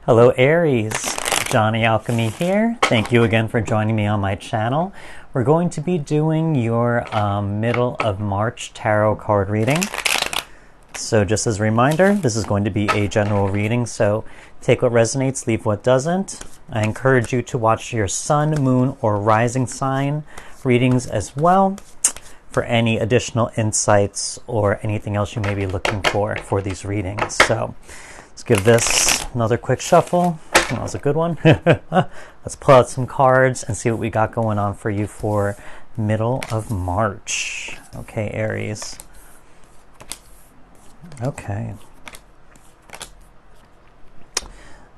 Hello Aries, Johnny Alchemy here. Thank you again for joining me on my channel. We're going to be doing your middle of March tarot card reading. So just as a reminder, this is going to be a general reading, so take what resonates, leave what doesn't. I encourage you to watch your sun, moon, or rising sign readings as well for any additional insights or anything else you may be looking for these readings. So let's give this another quick shuffle. That was a good one. Let's pull out some cards and see what we got going on for you for middle of March. Okay, Aries. Okay.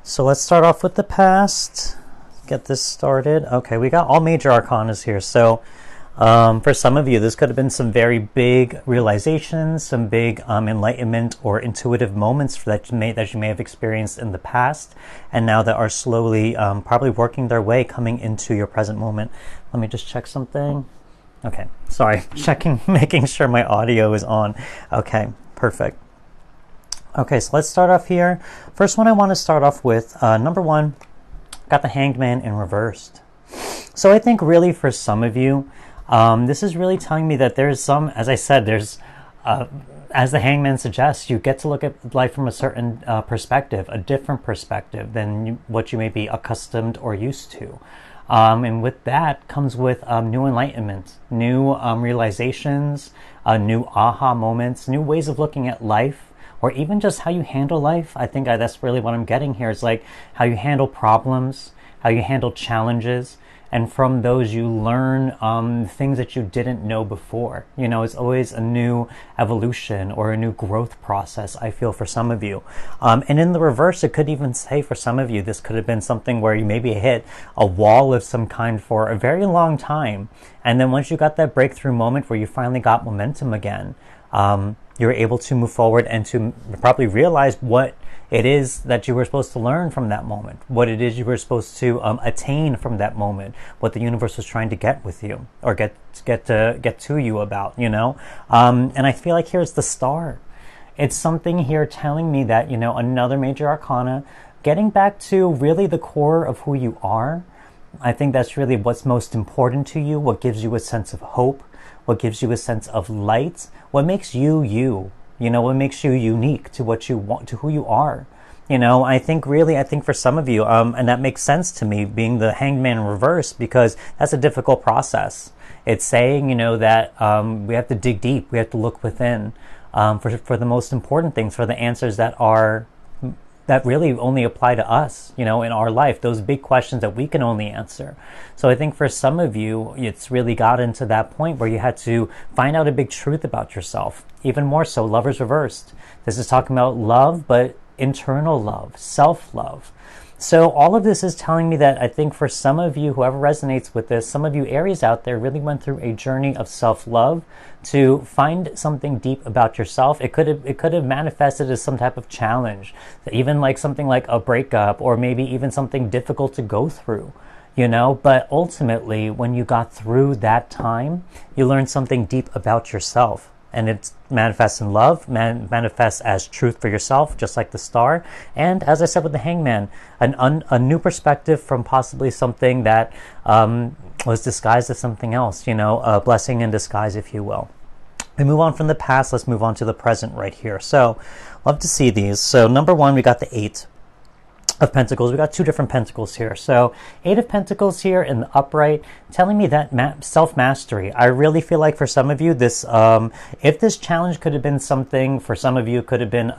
So let's start off with the past. Get this started. Okay, we got all major arcanas here. So for some of you, this could have been some very big realizations, some big enlightenment or intuitive moments that you may have experienced in the past, and now that are slowly probably working their way coming into your present moment. Let me just check something. Okay, sorry, making sure my audio is on. Okay, perfect. Okay, so let's start off here. First one I want to start off with, number one, got the Hanged Man in reversed. So I think really for some of you, this is really telling me that there's some, as I said, there's, as the Hangman suggests, you get to look at life from a certain perspective, a different perspective than what you may be accustomed or used to. And with that comes with new enlightenment, new realizations, new aha moments, new ways of looking at life, or even just how you handle life. I think that's really what I'm getting here. Is like how you handle problems, how you handle challenges, and from those you learn things that you didn't know before. You know, it's always a new evolution or a new growth process, I feel, for some of you. And in the reverse, it could even say for some of you, this could have been something where you maybe hit a wall of some kind for a very long time. And then once you got that breakthrough moment where you finally got momentum again, you were able to move forward and to probably realize what it is that you were supposed to learn from that moment, what it is you were supposed to attain from that moment, what the universe was trying to get with you or get to you about, you know. And I feel like here's the star. It's something here telling me that, you know, another major arcana, getting back to really the core of who you are. I think that's really what's most important to you, what gives you a sense of hope, what gives you a sense of light, what makes you you. You know, what makes you unique to what you want, to who you are. You know, I think for some of you, and that makes sense to me, being the Hanged Man in reverse, because that's a difficult process. It's saying, you know, that we have to dig deep, we have to look within for the most important things, for the answers that really only apply to us, you know, in our life, those big questions that we can only answer. So I think for some of you, it's really gotten to that point where you had to find out a big truth about yourself. Even more so, Lovers reversed. This is talking about love, but internal love, self-love. So all of this is telling me that I think for some of you, whoever resonates with this, some of you Aries out there really went through a journey of self-love to find something deep about yourself. It could have manifested as some type of challenge, even like something like a breakup, or maybe even something difficult to go through, you know. But ultimately, when you got through that time, you learned something deep about yourself. And it manifests in love, manifests as truth for yourself, just like the star. And as I said with the Hangman, a new perspective from possibly something that was disguised as something else, you know, a blessing in disguise, if you will. We move on from the past, let's move on to the present right here. So, love to see these. So number one, we got the 8 of Pentacles. We got 2 different Pentacles here. So 8 of Pentacles here in the upright, telling me that self-mastery. I really feel like for some of you, this if this challenge could have been something, for some of you it could have been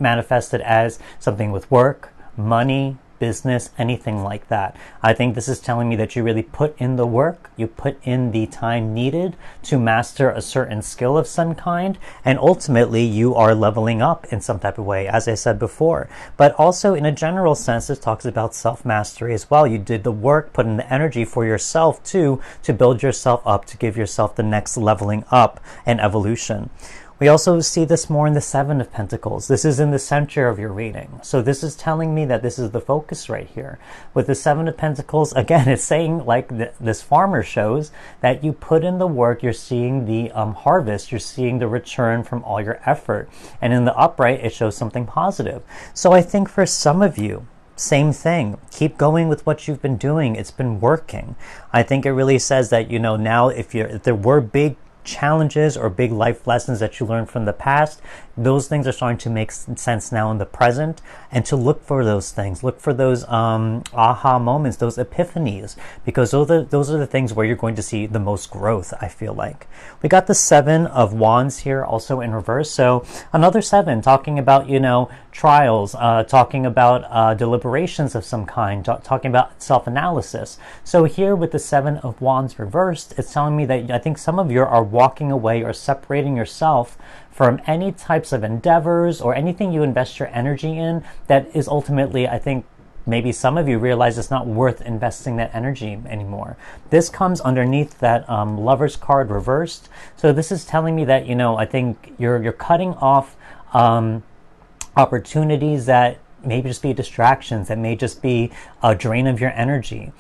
manifested as something with work, money, business, anything like that. I think this is telling me that you really put in the work, you put in the time needed to master a certain skill of some kind, and ultimately you are leveling up in some type of way, as I said before. But also in a general sense, this talks about self-mastery as well. You did the work, put in the energy for yourself too, to build yourself up, to give yourself the next leveling up and evolution. We also see this more in the Seven of Pentacles. This is in the center of your reading. So this is telling me that this is the focus right here. With the Seven of Pentacles, again, it's saying, like this farmer shows, that you put in the work, you're seeing the harvest, you're seeing the return from all your effort. And in the upright, it shows something positive. So I think for some of you, same thing. Keep going with what you've been doing. It's been working. I think it really says that, you know, now if there were big challenges or big life lessons that you learned from the past, those things are starting to make sense now in the present, and to look for those things, look for those aha moments, those epiphanies, because those are the things where you're going to see the most growth. I feel like we got the Seven of Wands here also in reverse, so another seven, talking about, you know, trials, talking about deliberations of some kind, talking about self-analysis. So here with the Seven of Wands reversed, it's telling me that I think some of you are walking away or separating yourself from any types of endeavors or anything you invest your energy in that is ultimately, I think, maybe some of you realize it's not worth investing that energy anymore. This comes underneath that Lover's card reversed. So this is telling me that, you know, I think you're cutting off opportunities that may just be distractions, that may just be a drain of your energy,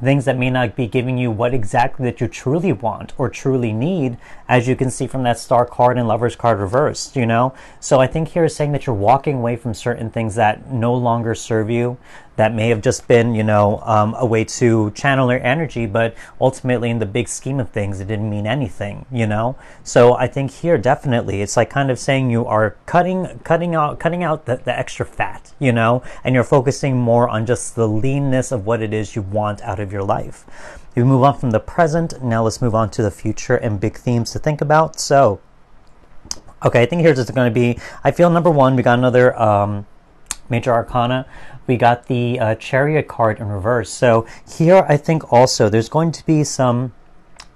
things that may not be giving you what exactly that you truly want or truly need, as you can see from that Star card and Lover's card reversed, you know. So I think here is saying that you're walking away from certain things that no longer serve you, that may have just been, you know, a way to channel your energy, but ultimately in the big scheme of things, it didn't mean anything, you know. So I think here definitely it's like kind of saying you are cutting out the extra fat, you know, and you're focusing more on just the leanness of what it is you want out of your life. We move on from the present. Now let's move on to the future and big themes to think about. So, okay, I think here's just going to be, I feel number one, we got another major arcana. We got the Chariot card in reverse. So here I think also there's going to be some,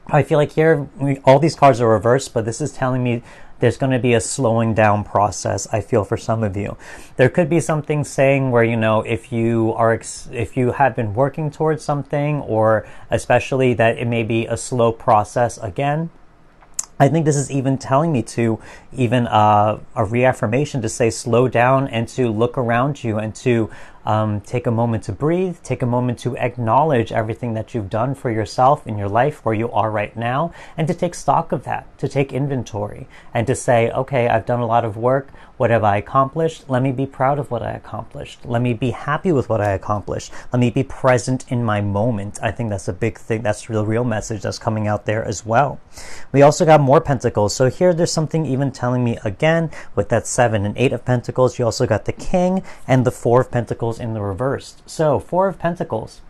I feel like here all these cards are reversed, but this is telling me there's going to be a slowing down process, I feel, for some of you. There could be something saying where, you know, if you have been working towards something, or especially that it may be a slow process again. I think this is even telling me to even a reaffirmation to say slow down and to look around you and to take a moment to breathe, take a moment to acknowledge everything that you've done for yourself in your life where you are right now, and to take stock of that, to take inventory and to say, okay, I've done a lot of work. What have I accomplished? Let me be proud of what I accomplished. Let me be happy with what I accomplished. Let me be present in my moment. I think that's a big thing. That's the real message that's coming out there as well. We also got more pentacles. So here there's something even telling me again with that 7 and 8 of pentacles. You also got the King and the 4 of pentacles in the reversed. So 4 of pentacles.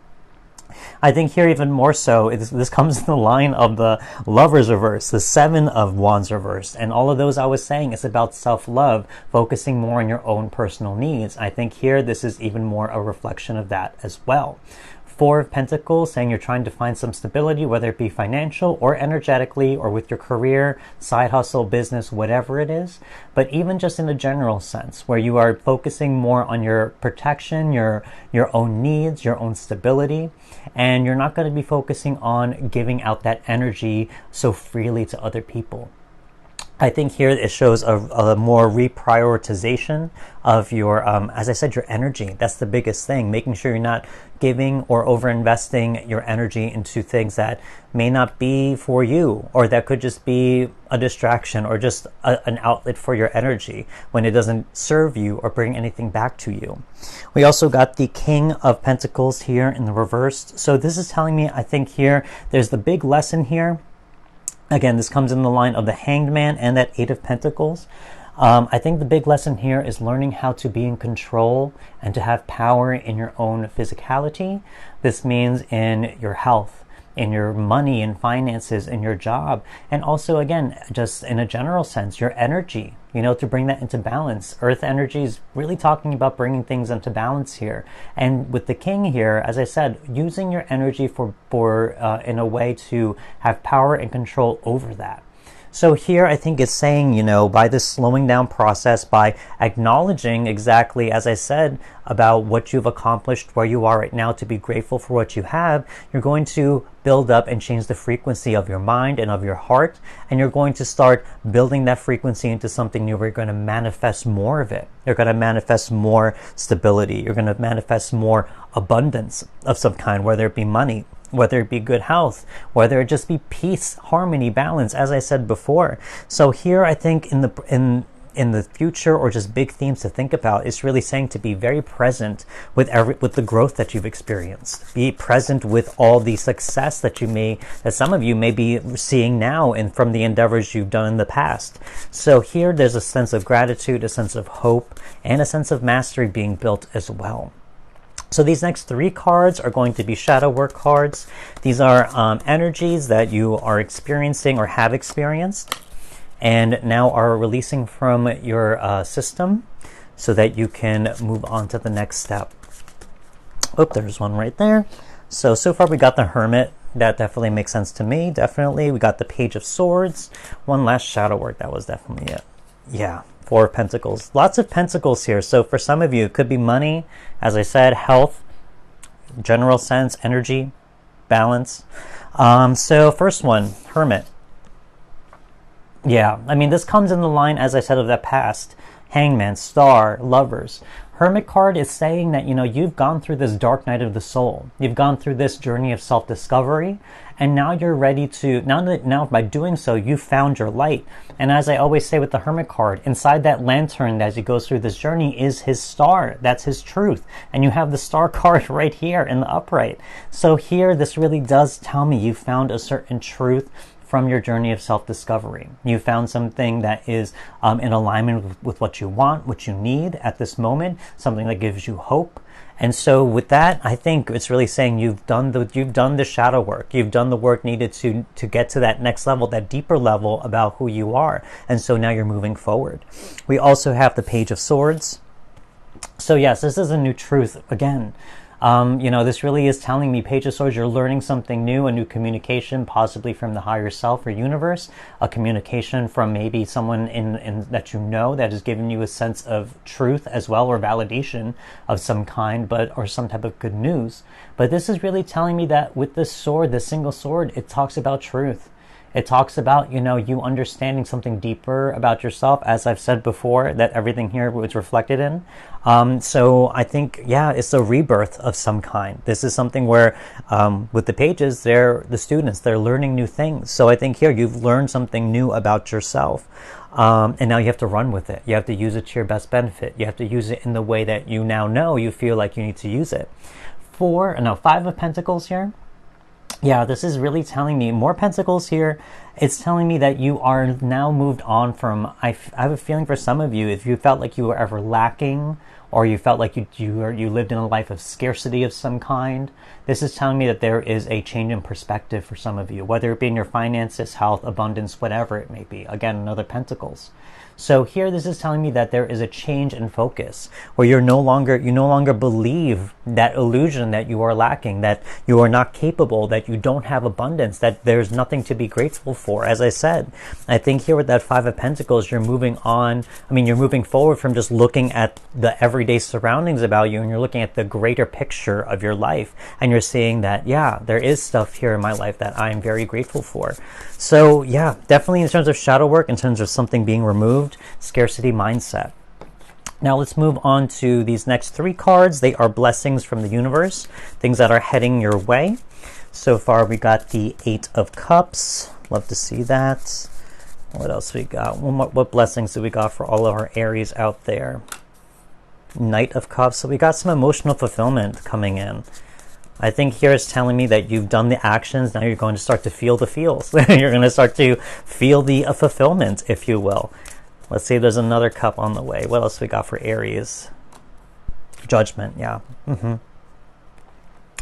I think here even more so, this comes in the line of the Lovers reverse, the 7 of Wands reversed, and all of those I was saying is about self-love, focusing more on your own personal needs. I think here this is even more a reflection of that as well. 4 of Pentacles, saying you're trying to find some stability, whether it be financial or energetically or with your career, side hustle, business, whatever it is. But even just in a general sense, where you are focusing more on your protection, your own needs, your own stability, and you're not going to be focusing on giving out that energy so freely to other people. I think here it shows a more reprioritization of your, as I said, your energy. That's the biggest thing, making sure you're not giving or over-investing your energy into things that may not be for you, or that could just be a distraction or just an outlet for your energy when it doesn't serve you or bring anything back to you. We also got the King of Pentacles here in the reversed. So this is telling me, I think here, there's the big lesson here. Again, this comes in the line of the Hanged Man and that 8 of Pentacles. I think the big lesson here is learning how to be in control and to have power in your own physicality. This means in your health, in your money and finances, in your job, and also, again, just in a general sense, your energy, you know, to bring that into balance. Earth energy is really talking about bringing things into balance here. And with the King here, as I said, using your energy for in a way to have power and control over that. So here I think it's saying, you know, by this slowing down process, by acknowledging exactly, as I said, about what you've accomplished, where you are right now, to be grateful for what you have, you're going to build up and change the frequency of your mind and of your heart, and you're going to start building that frequency into something new where you're going to manifest more of it. You're going to manifest more stability. You're going to manifest more abundance of some kind, whether it be money, whether it be good health, whether it just be peace, harmony, balance, as I said before. So here I think in the future, or just big themes to think about, is really saying to be very present with the growth that you've experienced. Be present with all the success that some of you may be seeing now and from the endeavors you've done in the past. So here there's a sense of gratitude, a sense of hope, and a sense of mastery being built as well. So these next 3 cards are going to be shadow work cards. These are energies that you are experiencing or have experienced and now are releasing from your system so that you can move on to the next step. Oh, there's one right there. So far we got the Hermit. That definitely makes sense to me. Definitely. We got the Page of Swords. One last shadow work. That was definitely it. Yeah. 4 of Pentacles. Lots of Pentacles here. So for some of you, it could be money, as I said, health, general sense, energy, balance. So first one, Hermit. Yeah, I mean, this comes in the line, as I said, of that past. Hangman, Star, Lovers. Hermit card is saying that, you know, you've gone through this dark night of the soul. You've gone through this journey of self-discovery, and now you're ready to, now by doing so, you found your light. And as I always say with the Hermit card, inside that lantern as he goes through this journey is his star. That's his truth. And you have the star card right here in the upright. So here, this really does tell me you found a certain truth from your journey of self-discovery. You found something that is in alignment with what you want, what you need at this moment, something that gives you hope. And so with that, I think it's really saying you've done the shadow work. You've done the work needed to get to that next level, that deeper level about who you are. And so now you're moving forward. We also have the Page of Swords. So yes, this is a new truth again. You know, this really is telling me, Page of Swords, you're learning something new, a new communication, possibly from the higher self or universe, a communication from maybe someone in that you know that has given you a sense of truth as well, or validation of some kind, or some type of good news. But this is really telling me that with this sword, this single sword, it talks about truth. It talks about, you know, you understanding something deeper about yourself, as I've said before, that everything here was reflected in. So I think, yeah, it's a rebirth of some kind. This is something where, with the pages, they're the students, they're learning new things. So I think here you've learned something new about yourself. And now you have to run with it. You have to use it to your best benefit. You have to use it in the way that you now know you feel like you need to use it. 5 of Pentacles here. Yeah, this is really telling me more Pentacles here. It's telling me that you are now moved on from, I have a feeling for some of you, if you felt like you were ever lacking, or you felt like you lived in a life of scarcity of some kind, this is telling me that there is a change in perspective for some of you, whether it be in your finances, health, abundance, whatever it may be. Again, another Pentacles. So here, this is telling me that there is a change in focus, where you no longer believe that illusion that you are lacking, that you are not capable, that you don't have abundance, that there's nothing to be grateful for. As I said, I think here with that 5 of Pentacles, you're moving on. I mean, you're moving forward from just looking at the everyday surroundings about you, and you're looking at the greater picture of your life, and you're seeing that, yeah, there is stuff here in my life that I am very grateful for. So yeah, definitely in terms of shadow work, in terms of something being removed, scarcity mindset. Now let's move on to these next 3 cards. They are blessings from the universe, things that are heading your way. So far we got the 8 of Cups. Love to see that. What else we got? What blessings do we got for all of our Aries out there? Knight of Cups. So we got some emotional fulfillment coming in. I think here it's telling me that you've done the actions. Now you're going to start to feel the feels. You're going to start to feel the fulfillment, if you will. Let's see if there's another cup on the way. What else we got for Aries? Judgment, yeah.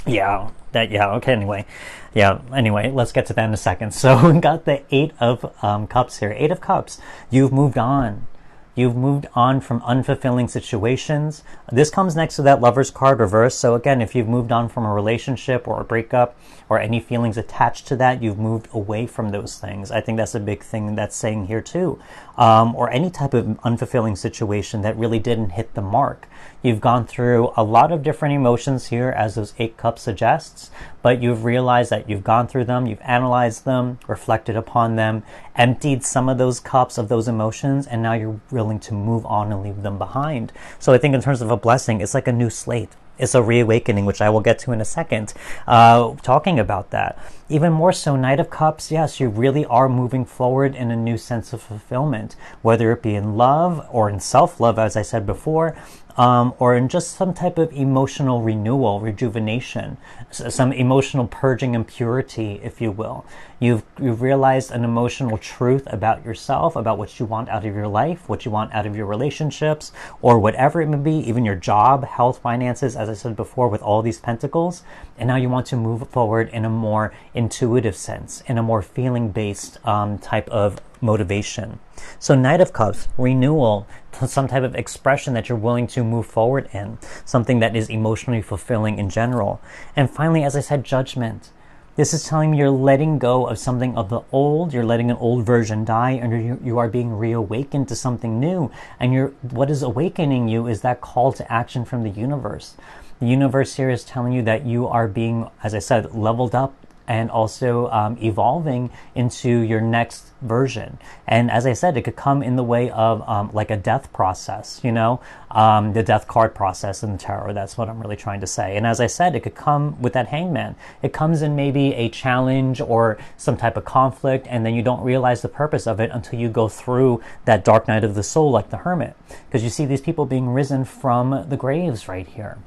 Yeah, okay, anyway. Yeah, anyway, let's get to that in a second. So we got the 8 of Cups here. 8 of Cups. You've moved on. You've moved on from unfulfilling situations. This comes next to that Lover's card reverse. So again, if you've moved on from a relationship or a breakup or any feelings attached to that, you've moved away from those things. I think that's a big thing that's saying here too. Or any type of unfulfilling situation that really didn't hit the mark. You've gone through a lot of different emotions here, as those 8 cups suggests, but you've realized that you've gone through them, you've analyzed them, reflected upon them, emptied some of those cups of those emotions, and now you're willing to move on and leave them behind. So I think in terms of a blessing, it's like a new slate. It's a reawakening, which I will get to in a second, talking about that. Even more so, Knight of Cups, yes, you really are moving forward in a new sense of fulfillment, whether it be in love or in self-love, as I said before, or in just some type of emotional renewal, rejuvenation, some emotional purging and purity, if you will. You've realized an emotional truth about yourself, about what you want out of your life, what you want out of your relationships, or whatever it may be, even your job, health, finances, as I said before, with all these pentacles. And now you want to move forward in a more intuitive sense, in a more feeling-based type of motivation. So Knight of Cups, renewal, some type of expression that you're willing to move forward in, something that is emotionally fulfilling in general. And finally, as I said, Judgment. This is telling me you're letting go of something of the old, you're letting an old version die, and you are being reawakened to something new. And what is awakening you is that call to action from the universe. The universe here is telling you that you are being, as I said, leveled up and also evolving into your next version. And as I said, it could come in the way of like a death process, the death card process in the tarot. That's what I'm really trying to say. And as I said, it could come with that Hangman. It comes in maybe a challenge or some type of conflict, and then you don't realize the purpose of it until you go through that dark night of the soul, like the Hermit. Because you see these people being risen from the graves right here.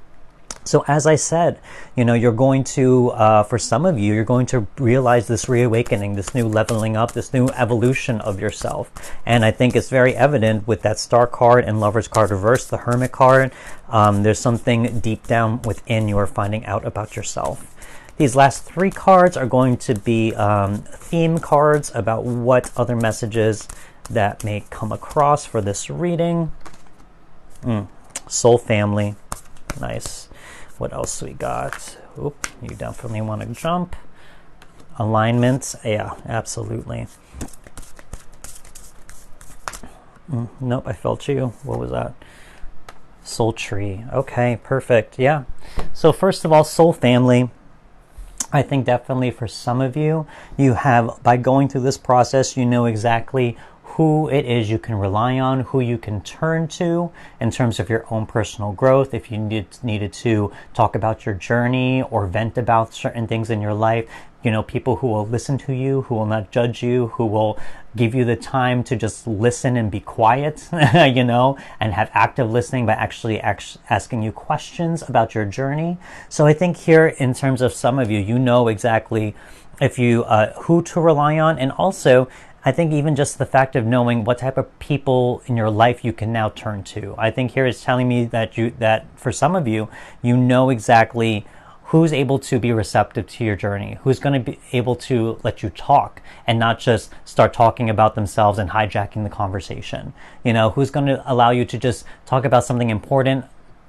So as I said, you're going to, for some of you, you're going to realize this reawakening, this new leveling up, this new evolution of yourself. And I think it's very evident with that Star card and Lover's card reverse, the Hermit card. There's something deep down within you are finding out about yourself. These last 3 cards are going to be theme cards about what other messages that may come across for this reading. Soul family. Nice. What else we got? Oop, you definitely want to jump. Alignments. Yeah, absolutely. Nope, I felt you. What was that? Soul tree. Okay, perfect. Yeah. So first of all, soul family. I think definitely for some of you, you have, by going through this process, you know exactly who it is you can rely on, who you can turn to in terms of your own personal growth. If you needed to talk about your journey or vent about certain things in your life, people who will listen to you, who will not judge you, who will give you the time to just listen and be quiet, and have active listening by actually asking you questions about your journey. So I think here, in terms of some of you, you know exactly if you who to rely on, and also I think even just the fact of knowing what type of people in your life you can now turn to. I think here is telling me that for some of you, you know exactly who's able to be receptive to your journey, who's going to be able to let you talk and not just start talking about themselves and hijacking the conversation. Who's going to allow you to just talk about something important,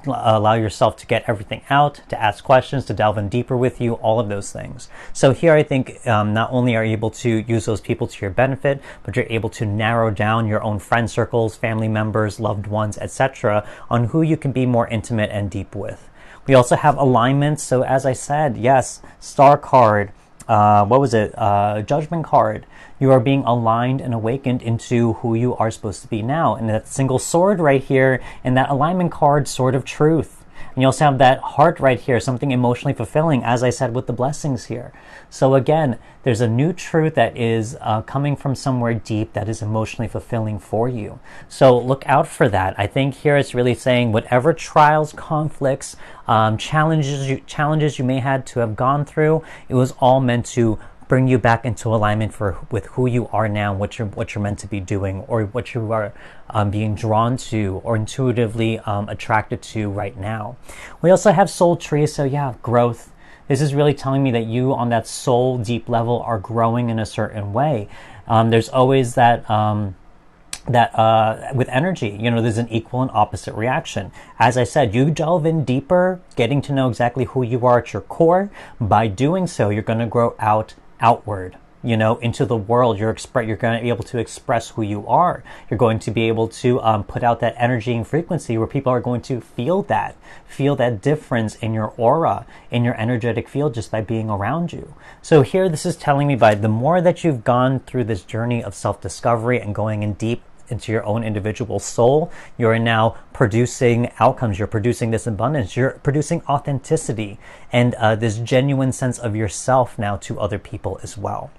allow yourself to get everything out, to ask questions, to delve in deeper with you, all of those things. So here I think not only are you able to use those people to your benefit, but you're able to narrow down your own friend circles, family members, loved ones, etc., on who you can be more intimate and deep with. We also have alignments. So as I said, yes, Star card, Judgment card. You are being aligned and awakened into who you are supposed to be now. And that single sword right here, and that alignment card, Sword of Truth. And you also have that heart right here, something emotionally fulfilling, as I said with the blessings here. So again, there's a new truth that is coming from somewhere deep that is emotionally fulfilling for you. So look out for that. I think here it's really saying whatever trials, conflicts, challenges you may had to have gone through, it was all meant to bring you back into alignment with who you are now, what you're meant to be doing, or what you are being drawn to or intuitively attracted to right now. We also have soul tree, so yeah, growth. This is really telling me that you on that soul deep level are growing in a certain way. There's always that that with energy, you know, there's an equal and opposite reaction. As I said, you delve in deeper, getting to know exactly who you are at your core. By doing so, you're going to grow outward, you know, into the world. You're going to be able to express who you are. You're going to be able to put out that energy and frequency where people are going to feel that difference in your aura, in your energetic field, just by being around you. So here, this is telling me, by the more that you've gone through this journey of self-discovery and going in deep into your own individual soul, you're now producing outcomes. You're producing this abundance. You're producing authenticity and this genuine sense of yourself now to other people as well.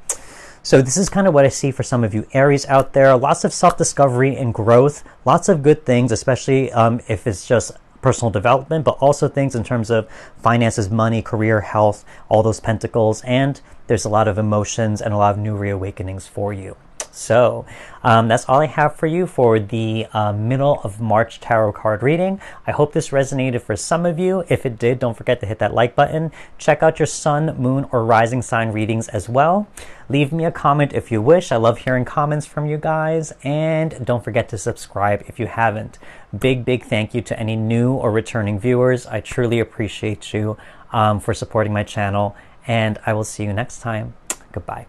So this is kind of what I see for some of you Aries out there. Lots of self-discovery and growth. Lots of good things, especially if it's just personal development, but also things in terms of finances, money, career, health, all those pentacles. And there's a lot of emotions and a lot of new reawakenings for you. So that's all I have for you for the middle of March tarot card reading. I hope this resonated for some of you. If it did, don't forget to hit that like button. Check out your sun, moon, or rising sign readings as well. Leave me a comment if you wish. I love hearing comments from you guys. And don't forget to subscribe if you haven't. Big thank you to any new or returning viewers. I truly appreciate you for supporting my channel. And I will see you next time. Goodbye.